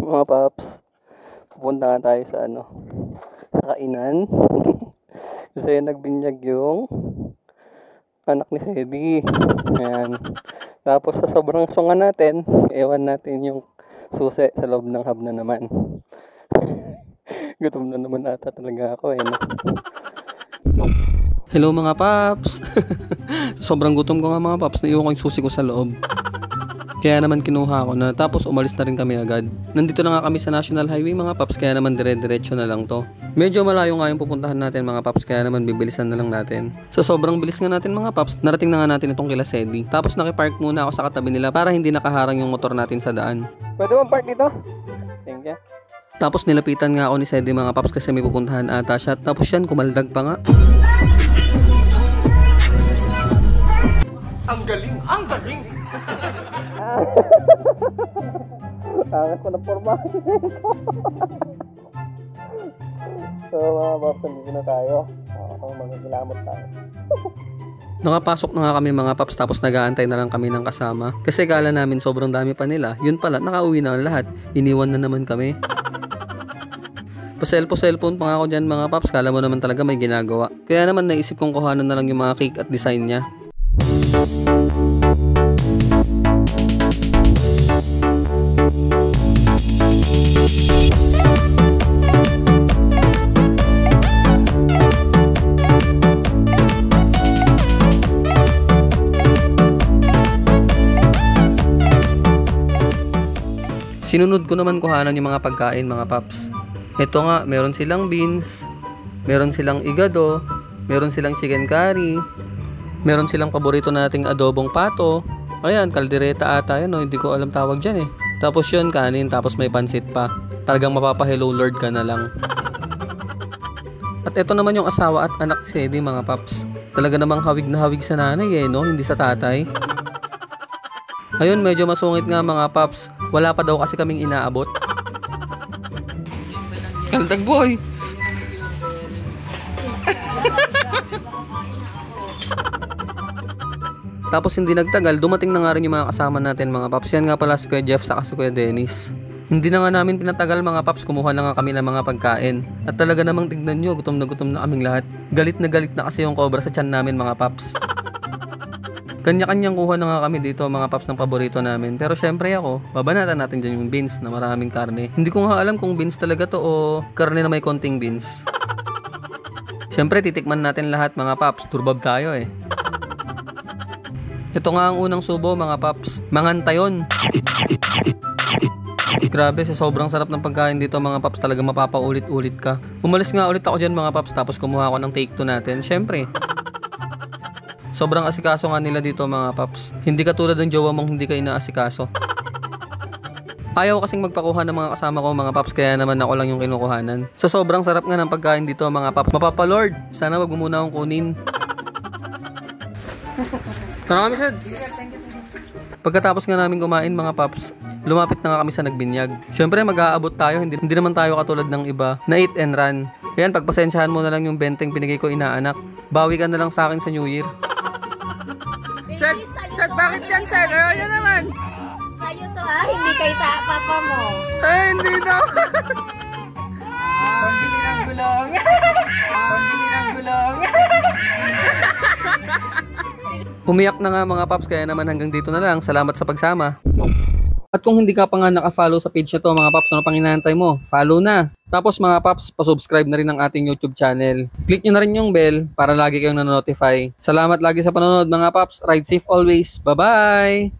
Mga paps, pupunta nga tayo sa sa kainan. Kasi nagbinyag yung anak ni Sedi. Ayan. Tapos sa sobrang sunga natin, ewan natin yung susi sa loob ng hub na naman. Gutom na naman ata talaga ako no? Hello mga paps. Sobrang gutom ko nga mga paps, naiwan ko yung susi ko sa loob. Kaya naman kinuha ko na, tapos umalis na rin kami agad. Nandito na nga kami sa National Highway mga paps, kaya naman dire-diretso na lang to. Medyo malayo nga yung pupuntahan natin mga paps, kaya naman bibilisan na lang natin. Sa sobrang bilis nga natin mga paps, narating na nga natin itong kila Sedi. Tapos nakipark muna ako sa katabi nila para hindi nakaharang yung motor natin sa daan. Pwede mo park dito? Thank you. Tapos nilapitan nga ako ni Sedi mga paps kasi may pupuntahan ata siya. Tapos yan, kumaldag pa nga. Ang galing! Ang galing! Angat ko na forma. So mga paps, nandito na tayo. Magkikilamot tayo. Nakapasok na nga kami mga paps, tapos nag-aantay na lang kami ng kasama. Kasi kala namin sobrang dami pa nila. Yun pala, nakauwi na lahat. Iniwan na naman kami. Pa-cellphone pa nga ako dyan mga paps, kala mo naman talaga may ginagawa. Kaya naman naisip kong kuhanan na lang yung mga cake at design niya. Sinunod ko naman kuhanan yung mga pagkain mga paps. Ito nga, meron silang beans, meron silang igado, meron silang chicken curry, meron silang paborito nating adobong pato. Ayan, kaldereta ata yan, no? Hindi ko alam tawag dyan eh. Tapos yun, kanin, tapos may pansit pa. Talagang mapapa-hello Lord ka na lang. At ito naman yung asawa at anak si Sedi mga paps. Talaga namang hawig na hawig sa nanay eh, no? Hindi sa tatay. Ayun, medyo masungit nga mga paps. Wala pa daw kasi kaming inaabot. Kaldag boy! Tapos hindi nagtagal, dumating na nga rin yung mga kasama natin mga paps. Yan nga pala si Kuya Jeff saka si Kuya Dennis. Hindi na nga namin pinatagal mga paps, kumuha na nga kami ng mga pagkain. At talaga namang tignan nyo, gutom na kaming lahat. Galit na kasi yung cobra sa tiyan namin mga paps. Kanya-kanyang kuha na nga kami dito mga paps ng paborito namin. Pero syempre ako, babanatan natin dyan yung beans na maraming karne. Hindi ko nga alam kung beans talaga to o karne na may konting beans. Syempre titikman natin lahat mga paps, turbab tayo eh. Ito nga ang unang subo mga paps, mangantayon. Grabe, sa sobrang sarap ng pagkain dito mga paps, talaga mapapaulit-ulit ka. Umalis nga ulit ako dyan mga paps, tapos kumuha ako ng take 2 natin. Syempre sobrang asikaso nga nila dito mga paps. Hindi katulad ng jowa mong hindi ka inaasikaso. Ayaw kasing magpakuha ng mga kasama ko mga paps, kaya naman ako lang yung kinukuhanan. So sobrang sarap nga ng pagkain dito mga paps. Mapapalord, sana wag mo muna akong kunin. Tara kami Shed. Pagkatapos nga namin kumain mga paps, lumapit na nga kami sa nagbinyag. Syempre mag-aabot tayo, hindi naman tayo katulad ng iba na eat and run. Ayan, pagpasensyahan mo na lang yung benteng binigay ko inaanak. Bawi ka na lang sa akin sa New Year. Shed, bakit yan, Shed? Yan naman. Sa'yo to ha, hindi kay papa mo. Ay, hindi daw. Pambili ng gulong. Pambili ng gulong. Umiyak na nga mga paps, kaya naman hanggang dito na lang. Salamat sa pagsama. At kung hindi ka pa nga naka-follow sa page na to mga paps, ano pang hinahantay mo? Follow na! Tapos mga paps, pa-subscribe na rin ang ating YouTube channel. Click nyo na rin yung bell para lagi kayong nanonotify. Salamat lagi sa panonood mga paps. Ride safe always. Bye-bye!